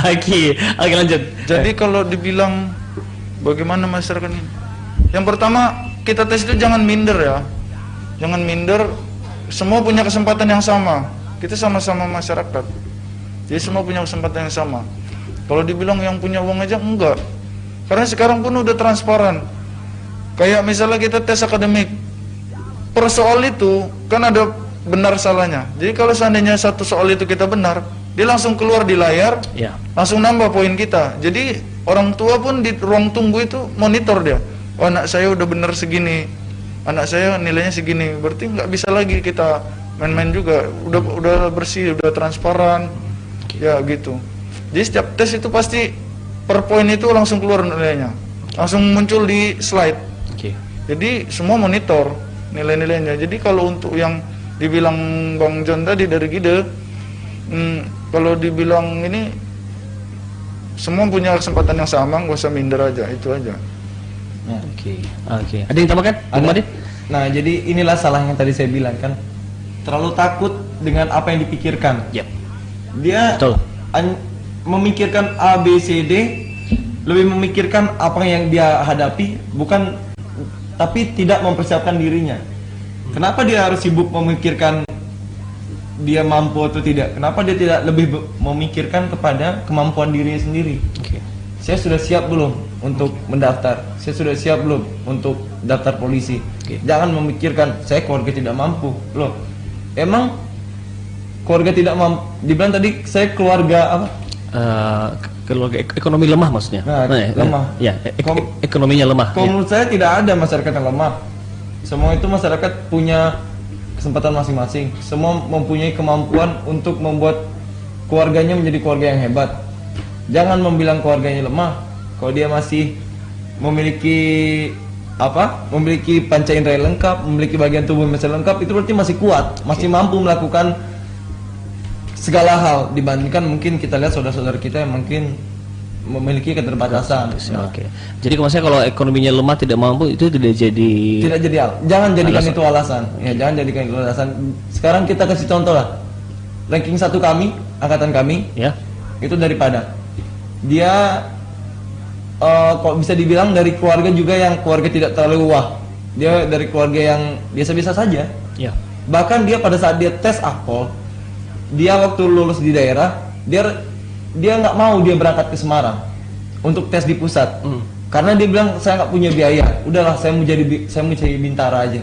Oke, lanjut. Jadi kalau dibilang bagaimana masyarakat ini, yang pertama kita tes itu jangan minder ya. Jangan minder, semua punya kesempatan yang sama. Kita sama-sama masyarakat. Jadi semua punya kesempatan yang sama. Kalau dibilang yang punya uang aja, enggak. Karena sekarang pun udah transparan. Kayak misalnya kita tes akademik, per soal itu kan ada benar salahnya. Jadi kalau seandainya satu soal itu kita benar, dia langsung keluar di layar, Ya. langsung nambah poin kita. Jadi orang tua pun di ruang tunggu itu monitor dia. Oh, anak saya udah bener segini, anak saya nilainya segini. Berarti nggak bisa lagi kita main-main juga. Udah bersih, udah transparan, ya gitu. Jadi setiap tes itu pasti per poin itu langsung keluar nilainya, langsung muncul di slide. Oke. Jadi semua monitor nilai-nilainya. Jadi kalau untuk yang dibilang Bang John tadi dari Gide, kalau dibilang ini semua punya kesempatan yang sama, nggak usah minder aja, itu aja. Oke. Ada yang tambahkan? Bung Ada. Made? Nah, jadi inilah salah yang tadi saya bilang kan. Terlalu takut dengan apa yang dipikirkan. Yap. Dia Betul. memikirkan A, B, C, D, lebih memikirkan apa yang dia hadapi, bukan, tapi tidak mempersiapkan dirinya. Kenapa dia harus sibuk memikirkan dia mampu atau tidak? Kenapa dia tidak lebih memikirkan kepada kemampuan dirinya sendiri? Oke. Saya sudah siap belum untuk mendaftar? Saya sudah siap belum untuk daftar polisi? Oke. Jangan memikirkan saya keluarga tidak mampu. Loh, emang keluarga tidak mampu? Dibilang tadi saya keluarga apa? Keluarga ekonomi lemah maksudnya. Lemah. Ya, ekonominya lemah. Kalau Ya. menurut saya tidak ada masyarakat yang lemah. Semua itu masyarakat punya kesempatan masing-masing. Semua mempunyai kemampuan untuk membuat keluarganya menjadi keluarga yang hebat. Jangan membilang keluarganya lemah kalau dia masih memiliki memiliki panca indera yang lengkap, memiliki bagian tubuh yang masih lengkap, itu berarti masih kuat, masih mampu melakukan segala hal dibandingkan mungkin kita lihat saudara-saudara kita yang mungkin memiliki keterbatasan. Oke. Jadi kalau saya kalau ekonominya lemah tidak mampu itu tidak jadi Jangan jadikan alasan. itu alasan. Ya, jangan jadikan itu alasan. Sekarang kita kasih contoh lah. Ranking 1 kami, angkatan kami, ya. itu daripada dia kok bisa dibilang dari keluarga juga yang keluarga tidak terlalu wah. Dia dari keluarga yang biasa-biasa saja. Ya. Bahkan dia pada saat dia tes akpol, dia waktu lulus di daerah, dia nggak mau dia berangkat ke Semarang untuk tes di pusat. Karena dia bilang saya nggak punya biaya. Udahlah, saya mau jadi Bintara aja.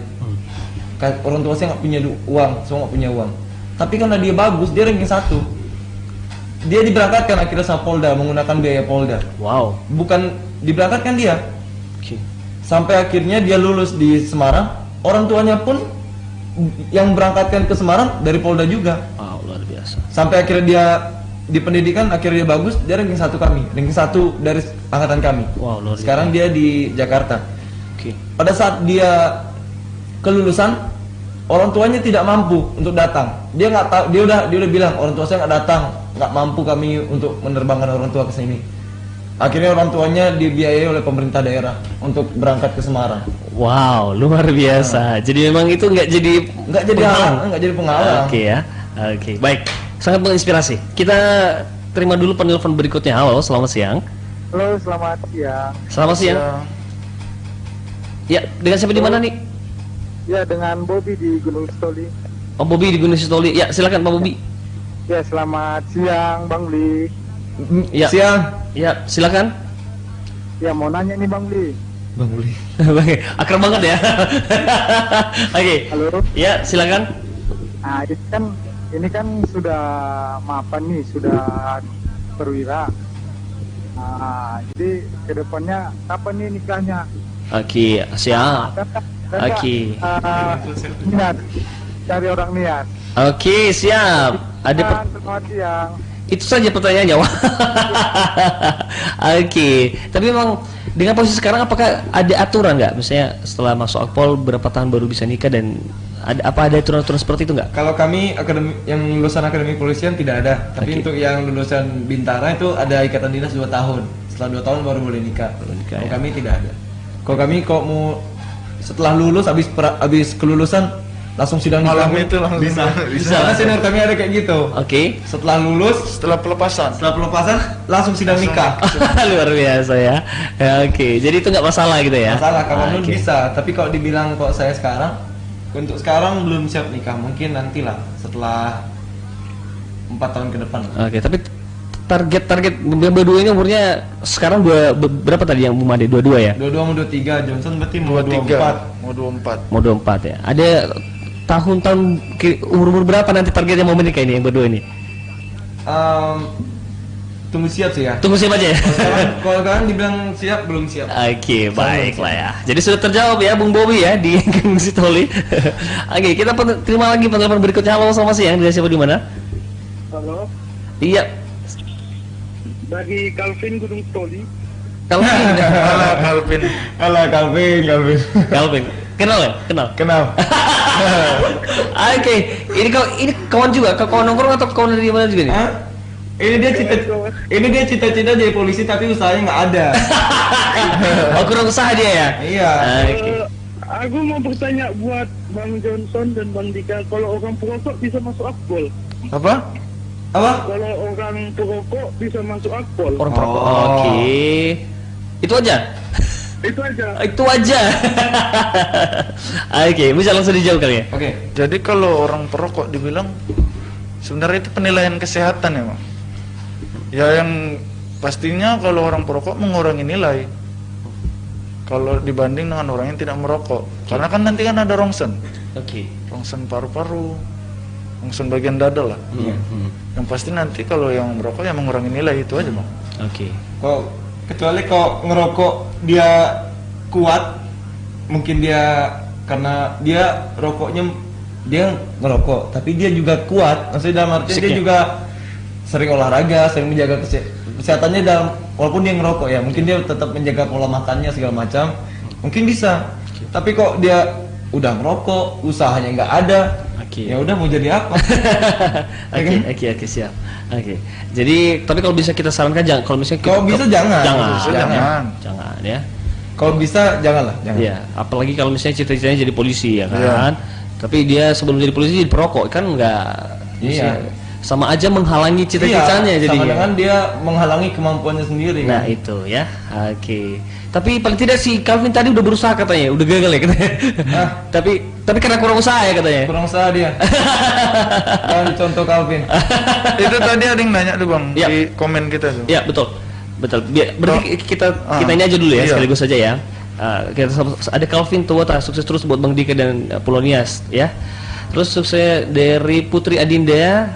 Orang tua saya nggak punya uang, semua nggak punya uang. Tapi karena dia bagus, dia ranking 1. Dia diberangkatkan akhirnya sama Polda menggunakan biaya Polda. Wow. Bukan diberangkatkan dia. Oke. Sampai akhirnya dia lulus di Semarang. Orang tuanya pun yang berangkatkan ke Semarang dari Polda juga. Wow, luar biasa. Sampai akhirnya dia di pendidikan akhirnya dia bagus, dia ranking 1 kami, ranking 1 dari angkatan kami. Wow, luar biasa. Sekarang dia di Jakarta. Oke. Pada saat dia kelulusan, orang tuanya tidak mampu untuk datang. Dia nggak tahu, dia udah bilang orang tua saya nggak datang, nggak mampu kami untuk menerbangkan orang tua ke sini. Akhirnya orang tuanya dibiayai oleh pemerintah daerah untuk berangkat ke Semarang. Wow, luar biasa. Jadi memang itu nggak jadi penghalang. Oke ya. Oke, baik. Sangat menginspirasi. Kita terima dulu penelpon berikutnya. Halo, selamat siang. Halo, selamat siang. Selamat siang. Ya, dengan siapa di mana nih? Ya, dengan Bobby di Gunung Sitoli. Oh, Bobby di Gunung Sitoli. Ya, silakan Pak Bobby. Ya, selamat siang, Bang Li. Ya. Siang. Ya, silakan. Ya, mau nanya nih, Bang Li. Bang Uli. Akrab banget ya. Oke. Halo. Ya, silakan. Nah, ini kan sudah mapan nih, sudah perwira. Nah, jadi kedepannya kapan nih nikahnya? Oke, siap. Oke. Niat, cari orang niat. Oke, siap. Ada Selamat siang. itu saja pertanyaannya. Oke. Tapi memang dengan posisi sekarang apakah ada aturan nggak? Misalnya setelah masuk akpol berapa tahun baru bisa nikah dan ada aturan-aturan seperti itu nggak? Kalau kami yang lulusan akademi polisian tidak ada, tapi untuk yang lulusan Bintara itu ada ikatan dinas 2 tahun. Setelah 2 tahun baru boleh nikah. Kalau kami tidak ada. Kalau kami kok mau setelah lulus habis kelulusan langsung sidang nikah. Malam itu langsung bisa. Karena senior kami ada kayak gitu. Oke. Setelah lulus, setelah pelepasan langsung sidang nikah. Luar biasa ya. Ya, oke. Jadi itu nggak masalah gitu ya? Masalah kalau menurut Oke. bisa. Tapi kalau dibilang kok saya sekarang, untuk sekarang belum siap nikah. Mungkin nantilah setelah 4 tahun ke depan. Oke, tapi target yang berdua ini umurnya sekarang berapa tadi yang Bu Made? 22 ya? 22 mau 23, Johnson berarti mau 23 24. mau 24. Mau 24 ya. Ada tahun-tahun umur berapa nanti targetnya mau menikah ini yang berdua ini? tunggu siap sih ya. Tunggu siap aja ya. Kalau kalian dibilang siap, belum siap. Oke, baiklah ya. Jadi sudah terjawab ya Bung Bobi ya di Gunung Sitoli. Oke, kita terima lagi penelpon berikutnya. Halo, selamat siang. Dari siapa di mana? Halo, Iya, dari Calvin Gunung Sitoli. Calvin. Alah, Calvin. Kenal ya? Kenal. Oke, ini kawan juga, kawan nongkrong atau kawan dari mana juga nih? Hah? Ini dia cita-cita jadi polisi tapi usahanya nggak ada. Oh, kurang usaha dia ya? Iya. Oke. Aku mau bertanya buat Bang Johnson dan Bang Dika, kalau orang perokok bisa masuk akpol? Apa? Kalau orang perokok bisa masuk akpol? Orang perokok. Oke. Itu aja. Itu aja. Itu aja. Oke, bisa langsung dijawab kali ya? Oke. Jadi kalau orang perokok dibilang sebenarnya itu penilaian kesehatan ya, Bang. Ya yang pastinya kalau orang perokok mengurangi nilai kalau dibanding dengan orang yang tidak merokok. Karena kan nanti kan ada rongsen. Oke. Rongsen paru-paru, rongsen bagian dada lah. Yang pasti nanti kalau yang merokok ya mengurangi nilai itu aja, Bang. Oke. Kecuali kalau ngerokok dia kuat, mungkin dia karena dia rokoknya dia ngerokok, tapi dia juga kuat. Maksudnya dalam artian dia juga sering olahraga, sering menjaga kesehatannya dalam walaupun dia ngerokok ya, mungkin dia tetap menjaga pola makannya segala macam, mungkin bisa. Tapi kok dia udah ngerokok, usahanya nggak ada, ya udah mau jadi apa? Oke, siap. Oke. Jadi, tapi kalau bisa kita sarankan jangan, kalau misalnya Kalau bisa jangan. Jangan ya. Kalau bisa janganlah, jangan. Iya, apalagi kalau misalnya cita-citanya jadi polisi ya kan. Tapi dia sebelum jadi polisi jadi perokok kan enggak. Iya. Sama aja menghalangi cita-citanya jadinya. Sama dengan dia menghalangi kemampuannya sendiri. Nah, kan? itu ya. Oke. Tapi paling tidak si Calvin tadi udah berusaha katanya, udah gagal ya katanya. Tapi karena kurang usaha ya katanya. Kurang usaha dia. Kan contoh Calvin. Itu tadi ada yang nanya tuh, Bang, Ya. di komen kita tuh. Ya, betul. Berarti kita ini aja dulu ya, iya. sekaligus saja ya. Kita ada Calvin Tuwata, sukses terus buat Bang Dika dan Polonias ya. Terus sukses dari Putri Adinda,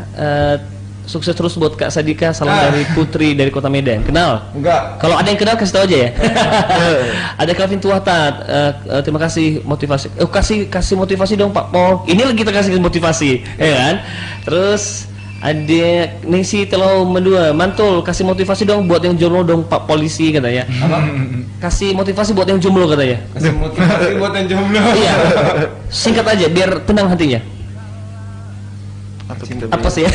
sukses terus buat Kak Sadika, salam dari Putri dari Kota Medan. Kenal? Enggak. Kalau ada yang kenal kasih tahu aja ya. Ada Calvin Tuwata, terima kasih motivasi. Kasih motivasi dong Pak Pol. Ini lagi kita kasih motivasi, ya kan? Terus ada Nisi Telau Mendua, Mantul, kasih motivasi dong buat yang jomblo dong Pak Polisi katanya. Apa? Kasih motivasi buat yang jomblo katanya. Kasih motivasi buat yang jomblo. Iya. Singkat aja biar tenang hatinya. Apa sih ya?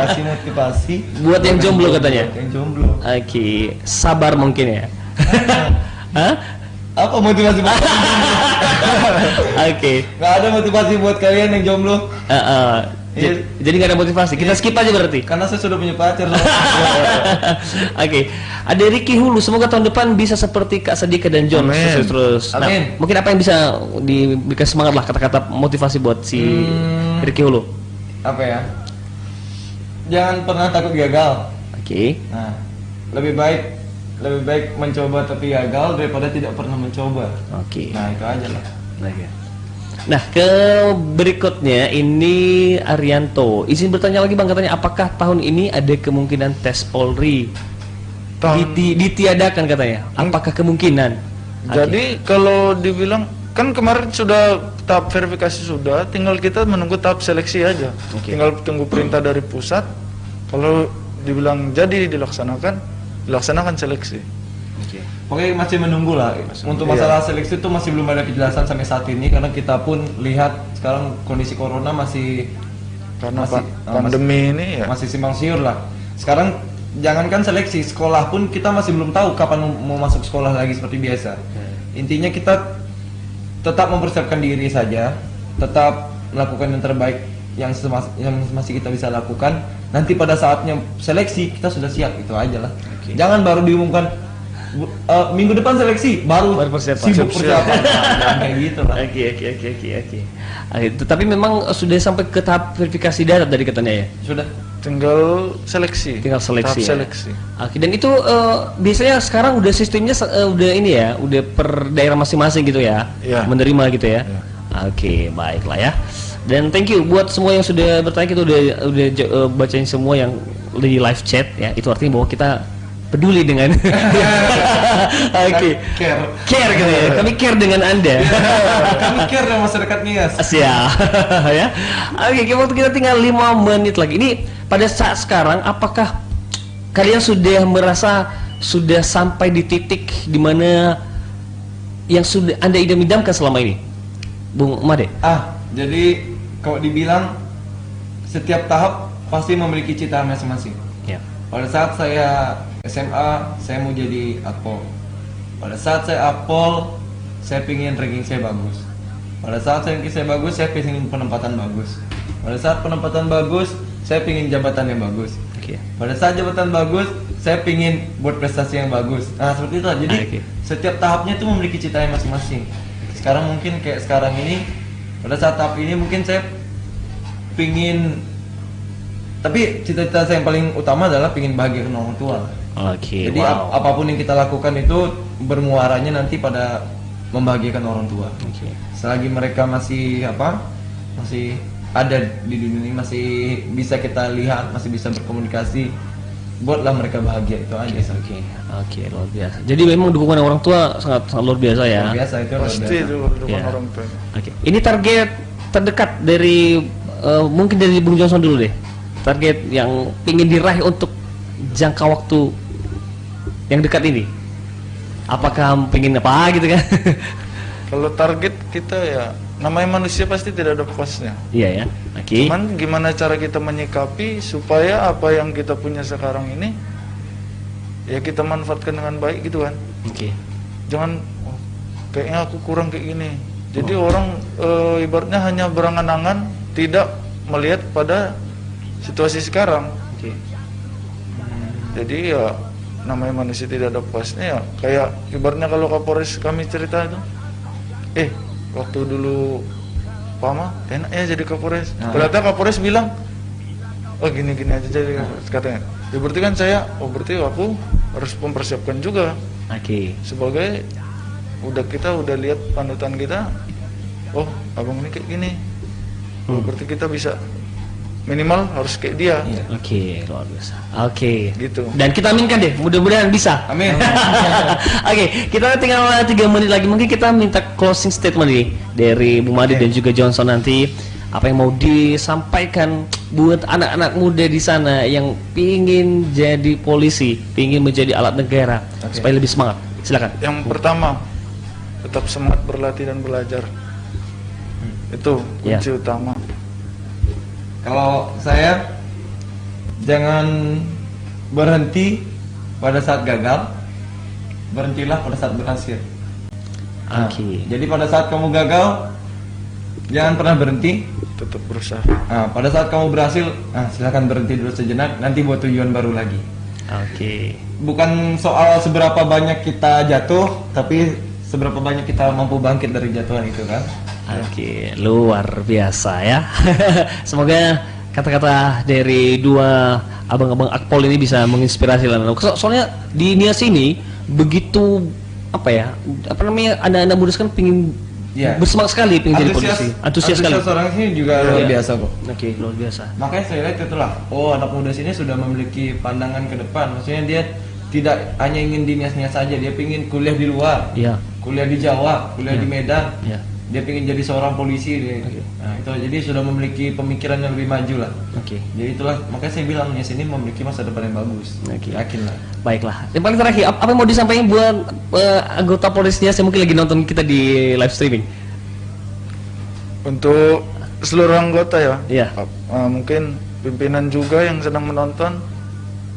Kasih motivasi buat yang jomblo katanya. Buat yang jomblo. Oke, sabar mungkin ya. Hah? Apa motivasi buat yang jomblo? Oke. Nggak ada motivasi buat kalian yang jomblo. Jadi nggak ada motivasi. Kita skip aja berarti. Karena saya sudah punya pacar. Oke. Ada Ricky Hulu. Semoga tahun depan bisa seperti Kak Sadika dan John. Amin. Sukses terus. Nah, Amin. mungkin apa yang bisa diberikan semangat lah kata-kata motivasi buat si Ricky Hulu. Apa ya? Jangan pernah takut gagal. Oke. Nah, lebih baik mencoba tapi gagal daripada tidak pernah mencoba. Oke. Nah, itu aja lah. Nah, ke berikutnya ini Arianto. Izin bertanya lagi Bang, katanya apakah tahun ini ada kemungkinan tes Polri ditiadakan katanya? Apakah kemungkinan? Jadi kalau dibilang kan kemarin sudah tahap verifikasi sudah, tinggal kita menunggu tahap seleksi aja. Tinggal tunggu perintah dari pusat. Kalau dibilang jadi dilaksanakan seleksi. Oke, masih menunggu lah. Untuk masalah seleksi itu masih belum ada kejelasan sampai saat ini karena kita pun lihat sekarang kondisi corona masih Karena pandemi ini ya. masih simpang siur lah. Sekarang jangankan seleksi, sekolah pun kita masih belum tahu kapan mau masuk sekolah lagi seperti biasa. Intinya kita tetap mempersiapkan diri saja, tetap melakukan yang terbaik yang masih kita bisa lakukan. Nanti pada saatnya seleksi kita sudah siap, itu aja lah. Jangan baru diumumkan minggu depan seleksi baru sibuk persiapan. Nah, kayak gitu lah. Oke. Tapi memang sudah sampai ke tahap verifikasi data tadi katanya ya? Sudah. Tinggal seleksi. Tahap Ya? seleksi. Oke, dan itu biasanya sekarang udah sistemnya udah ini ya, udah per daerah masing-masing gitu ya, Iya. menerima gitu ya. Iya. Oke, baiklah ya. Dan thank you buat semua yang sudah bertanya, kita udah bacain semua yang di live chat ya. Itu artinya bahwa kita peduli dengan care gitu ya. Kami care dengan Anda. Kami care dengan masyarakat Nias. Siap ya. Oke, waktu kita tinggal 5 menit lagi. Ini pada saat sekarang apakah kalian sudah merasa sudah sampai di titik di mana yang sudah Anda idam-idamkan selama ini? Bung Made. Jadi kalau dibilang setiap tahap pasti memiliki cita masing-masing. Ya. Pada saat saya SMA, saya mau jadi Akpol. Pada saat saya Akpol, saya pingin ranking saya bagus. Pada saat ranking saya bagus, saya pingin penempatan bagus. Pada saat penempatan bagus, saya pingin jabatan yang bagus. Pada saat jabatan bagus, saya pingin buat prestasi yang bagus. Nah seperti itu. Jadi setiap tahapnya itu memiliki cita yang masing-masing. Sekarang mungkin kayak sekarang ini, pada saat tahap ini mungkin saya pingin, tapi cita-cita saya yang paling utama adalah pingin bahagia dengan orang tua. Jadi apapun yang kita lakukan itu bermuaranya nanti pada membahagiakan orang tua. Selagi mereka masih masih ada di dunia ini, masih bisa kita lihat, masih bisa berkomunikasi, buatlah mereka bahagia, itu aja. Oke, luar biasa. Jadi memang dukungan orang tua sangat luar biasa ya. Luar biasa itu. Pasti itu dukungan orang tua. Ini target terdekat dari mungkin dari Bung Johnson dulu deh. Target yang ingin diraih untuk jangka waktu yang dekat ini. Apakah pengen apa gitu kan? Kalau target kita ya, namanya manusia pasti tidak ada puasnya. Iya ya. Cuman gimana cara kita menyikapi supaya apa yang kita punya sekarang ini ya kita manfaatkan dengan baik gitu kan. Jangan kayaknya aku kurang kayak gini. Jadi orang ibaratnya hanya berangan-angan, tidak melihat pada situasi sekarang. Jadi ya namanya manusia tidak ada puasnya ya. Kayak ibaratnya kalau Kapolres kami cerita itu, waktu dulu Pama enak ya jadi Kapolres. Ternyata Kapolres bilang, oh gini-gini aja jadi Kapolres katanya. Ya berarti kan saya, berarti aku harus mempersiapkan juga. Sebagai kita udah lihat panutan kita, oh abang ini kayak gini. Berarti kita bisa minimal harus kayak dia. Luar biasa. Gitu. Dan kita aminkan deh, mudah-mudahan bisa. Amin. Kita tinggal 3 menit lagi. Mungkin kita minta closing statement nih dari Bung Made dan juga Johnson nanti. Apa yang mau disampaikan buat anak-anak muda di sana yang pingin jadi polisi, pingin menjadi alat negara supaya lebih semangat. Silakan. Yang pertama, tetap semangat berlatih dan belajar. Itu kunci utama. Kalau saya, jangan berhenti pada saat gagal, berhentilah pada saat berhasil. Jadi pada saat kamu gagal, jangan pernah berhenti, tetap berusaha. Pada saat kamu berhasil, silakan berhenti dulu sejenak, nanti buat tujuan baru lagi. Bukan soal seberapa banyak kita jatuh, tapi seberapa banyak kita mampu bangkit dari jatuhan itu kan. Luar biasa ya. Semoga kata-kata dari dua abang-abang Akpol ini bisa menginspirasi anak-anak. Soalnya di Nias ini begitu anak-anak muda sekarang pingin bersemangat sekali pingin jadi polisi. Antusias sekali. Orang sini juga luar biasa kok. Luar biasa. Makanya saya lihat itulah, anak muda sini sudah memiliki pandangan ke depan. Maksudnya dia tidak hanya ingin di Nias-Nias saja, dia pingin kuliah di luar. Kuliah di Jawa, kuliah di Medan. Dia ingin jadi seorang polisi. Nah, itu jadi sudah memiliki pemikiran yang lebih maju lah. Jadi itulah makanya saya bilang Nias ini memiliki masa depan yang bagus. Yakinlah. Baiklah. Yang paling terakhir, apa yang mau disampaikan buat anggota Polres Nias yang mungkin lagi nonton kita di live streaming? Untuk seluruh anggota ya. Mungkin pimpinan juga yang sedang menonton.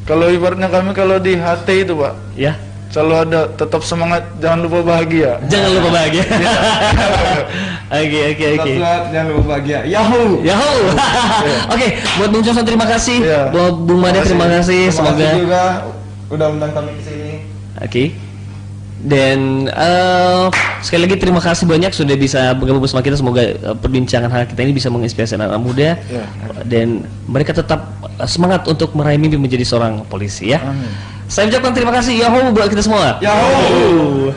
Kalau ibaratnya kami kalau di HT itu Pak. Selalu ada, tetap semangat, jangan lupa bahagia. Jangan lupa bahagia. Oke. Jangan lupa bahagia. Yahoo. Oke, buat Bung Johnson terima kasih. Buat Bung Made terima kasih. Semoga terima kasih juga udah undang kami ke sini. Dan sekali lagi terima kasih banyak sudah bisa bergabung bersama kita. Semoga perbincangan kita ini bisa menginspirasi anak-anak muda dan mereka tetap semangat untuk meraih mimpi menjadi seorang polisi ya. Saya ucapkan terima kasih. Yahoo buat kita semua. Yahoo.